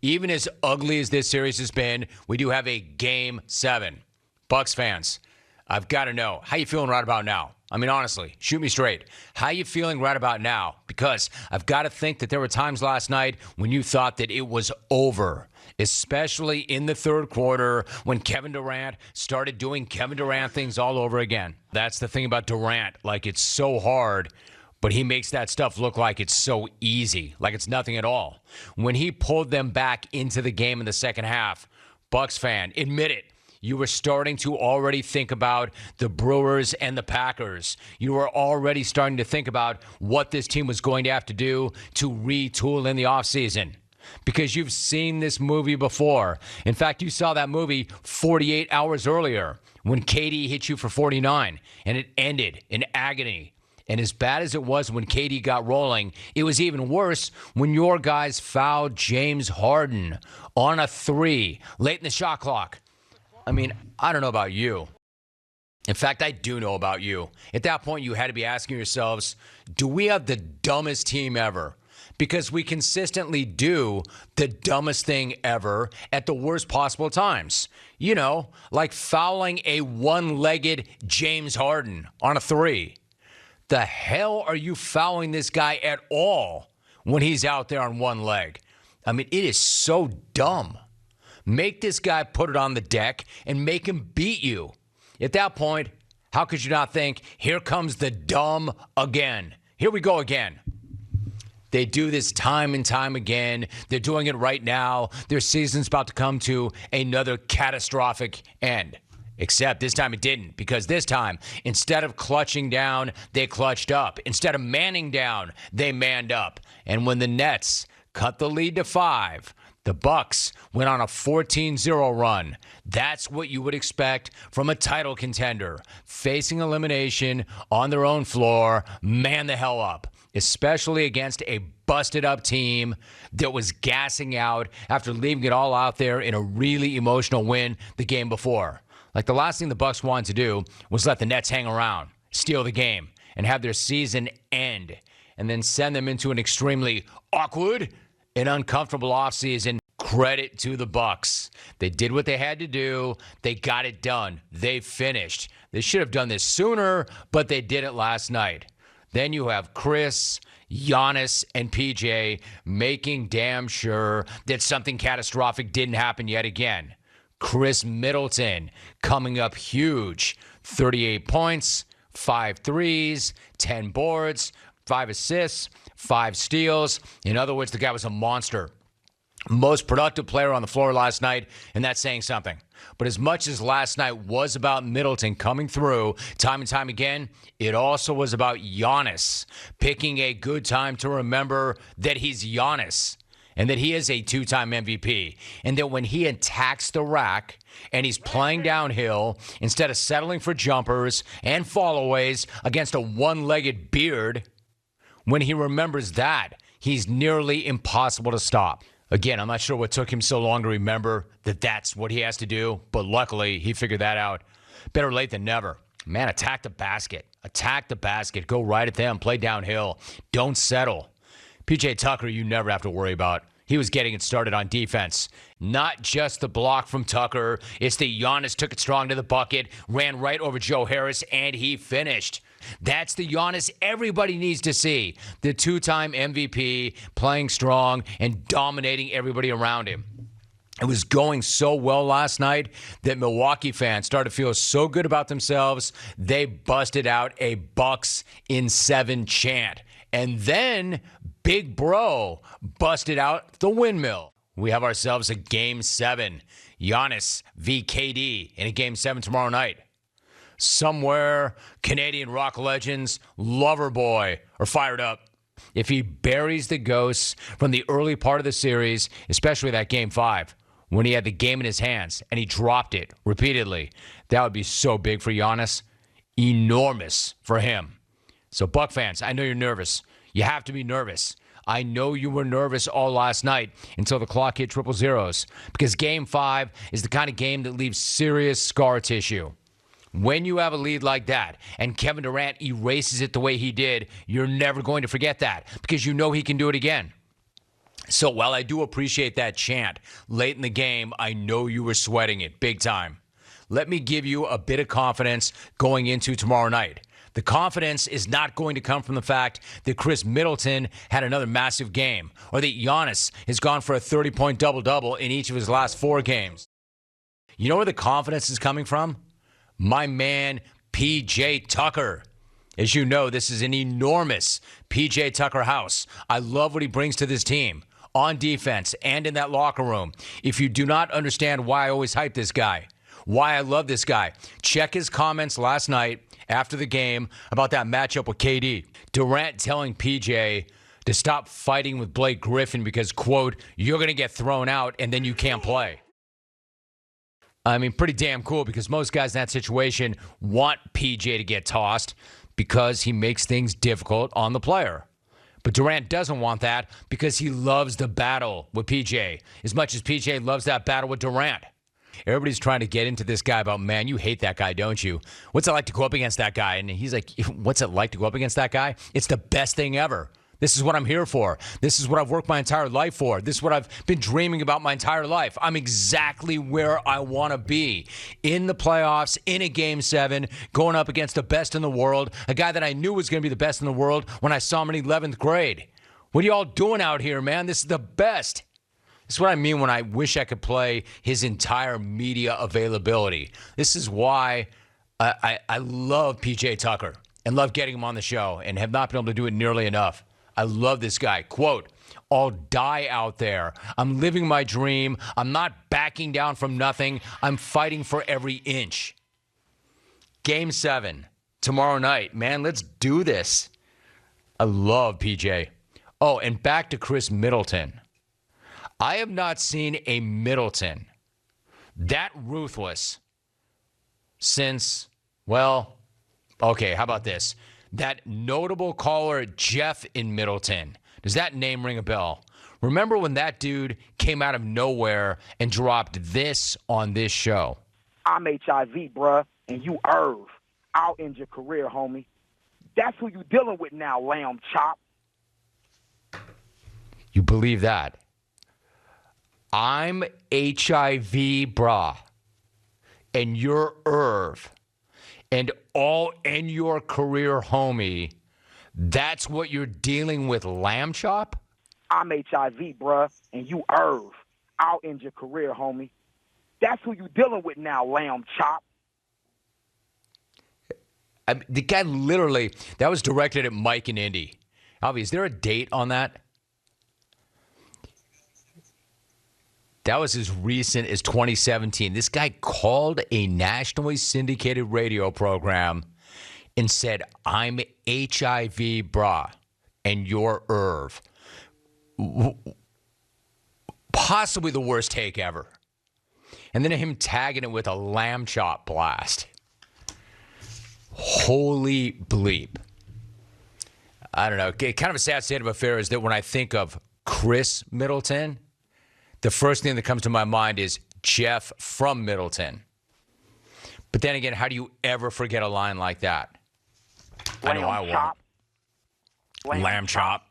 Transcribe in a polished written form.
even as ugly as this series has been, we do have a Game 7. Bucks fans, I've got to know, how you feeling right about now? I mean, honestly, shoot me straight. How you feeling right about now? Because I've got to think that there were times last night when you thought that it was over, especially in the third quarter when Kevin Durant started doing Kevin Durant things all over again. That's the thing about Durant. Like, it's so hard, but he makes that stuff look like it's so easy, like it's nothing at all. When he pulled them back into the game in the second half, Bucks fan, admit it. You were starting to already think about the Brewers and the Packers. You were already starting to think about what this team was going to have to do to retool in the offseason. Because you've seen this movie before. In fact, you saw that movie 48 hours earlier when KD hit you for 49, and it ended in agony. And as bad as it was when KD got rolling, it was even worse when your guys fouled James Harden on a 3 late in the shot clock. I mean, I don't know about you. In fact, I do know about you. At that point, you had to be asking yourselves, do we have the dumbest team ever? Because we consistently do the dumbest thing ever at the worst possible times. You know, like fouling a one-legged James Harden on a 3. The hell are you fouling this guy at all when he's out there on one leg? I mean, it is so dumb. Make this guy put it on the deck and make him beat you. At that point, how could you not think, here comes the dumb again? Here we go again. They do this time and time again. They're doing it right now. Their season's about to come to another catastrophic end. Except this time it didn't, because this time, instead of clutching down, they clutched up. Instead of manning down, they manned up. And when the Nets cut the lead to 5, the Bucks went on a 14-0 run. That's what you would expect from a title contender. Facing elimination on their own floor, man the hell up. Especially against a busted-up team that was gassing out after leaving it all out there in a really emotional win the game before. Like, the last thing the Bucks wanted to do was let the Nets hang around, steal the game, and have their season end, and then send them into an extremely awkward and uncomfortable offseason. Credit to the Bucks. They did what they had to do. They got it done. They finished. They should have done this sooner, but they did it last night. Then you have Chris, Giannis, and PJ making damn sure that something catastrophic didn't happen yet again. Chris Middleton coming up huge. 38 points, 5 threes, 10 boards, 5 assists, 5 steals. In other words, the guy was a monster. Most productive player on the floor last night, and that's saying something. But as much as last night was about Middleton coming through time and time again, it also was about Giannis picking a good time to remember that he's Giannis and that he is a 2-time MVP, and that when he attacks the rack and he's playing downhill instead of settling for jumpers and fallaways against a one-legged beard, when he remembers that, he's nearly impossible to stop. Again, I'm not sure what took him so long to remember that that's what he has to do, but luckily he figured that out. Better late than never. Man, attack the basket. Attack the basket. Go right at them. Play downhill. Don't settle. PJ Tucker, you never have to worry about. He was getting it started on defense. Not just the block from Tucker. It's the Giannis took it strong to the bucket, ran right over Joe Harris, and he finished. That's the Giannis everybody needs to see. The 2-time MVP, playing strong and dominating everybody around him. It was going so well last night that Milwaukee fans started to feel so good about themselves, they busted out a Bucks in 7 chant. And then Big Bro busted out the windmill. We have ourselves a Game 7. Giannis v. KD in a Game 7 tomorrow night. Somewhere, Canadian rock legends, Loverboy, are fired up. If he buries the ghosts from the early part of the series, especially that Game 5, when he had the game in his hands and he dropped it repeatedly, that would be so big for Giannis. Enormous for him. So, Buck fans, I know you're nervous. You have to be nervous. I know you were nervous all last night until the clock hit triple zeros, because Game 5 is the kind of game that leaves serious scar tissue. When you have a lead like that and Kevin Durant erases it the way he did, you're never going to forget that, because you know he can do it again. So while I do appreciate that chant late in the game, I know you were sweating it big time. Let me give you a bit of confidence going into tomorrow night. The confidence is not going to come from the fact that Chris Middleton had another massive game or that Giannis has gone for a 30-point double-double in each of his last 4 games. You know where the confidence is coming from? My man, P.J. Tucker. As you know, this is an enormous P.J. Tucker house. I love what he brings to this team on defense and in that locker room. If you do not understand why I always hype this guy, why I love this guy, check his comments last night after the game about that matchup with KD. Durant telling PJ to stop fighting with Blake Griffin because, quote, you're going to get thrown out and then you can't play. I mean, pretty damn cool because most guys in that situation want PJ to get tossed because he makes things difficult on the player. But Durant doesn't want that because he loves the battle with PJ as much as PJ loves that battle with Durant. Everybody's trying to get into this guy about, man, you hate that guy, don't you? What's it like to go up against that guy? And he's like, what's it like to go up against that guy? It's the best thing ever. This is what I'm here for. This is what I've worked my entire life for. This is what I've been dreaming about my entire life. I'm exactly where I want to be. In the playoffs, in a Game 7, going up against the best in the world, a guy that I knew was going to be the best in the world when I saw him in 11th grade. What are you all doing out here, man? This is the best. This is what I mean when I wish I could play his entire media availability. This is why I love PJ Tucker and love getting him on the show and have not been able to do it nearly enough. I love this guy. Quote, I'll die out there. I'm living my dream. I'm not backing down from nothing. I'm fighting for every inch. Game 7, tomorrow night. Man, let's do this. I love PJ. Oh, and back to Chris Middleton. I have not seen a Middleton that ruthless since, well, okay, how about this? That notable caller, Jeff in Middleton. Does that name ring a bell? Remember when that dude came out of nowhere and dropped this on this show? I'm HIV, bruh, and you Irv. I'll end your career, homie. That's who you dealing with now, lamb chop. You believe that? I'm HIV, brah, and you're Irv, and all in your career, homie. That's what you're dealing with, lamb chop? I'm HIV, bruh, and you Irv. I'll end your career, homie. That's who you dealing with now, lamb chop. The guy literally, that was directed at Mike and Indy. Alvy, is there a date on that? That was as recent as 2017. This guy called a nationally syndicated radio program and said, I'm HIV, brah, and you're Irv. Possibly the worst take ever. And then him tagging it with a lamb chop blast. Holy bleep. I don't know. Kind of a sad state of affairs that when I think of Chris Middleton, the first thing that comes to my mind is Jeff from Middleton. But then again, how do you ever forget a line like that? I know I won't. Lamb chop.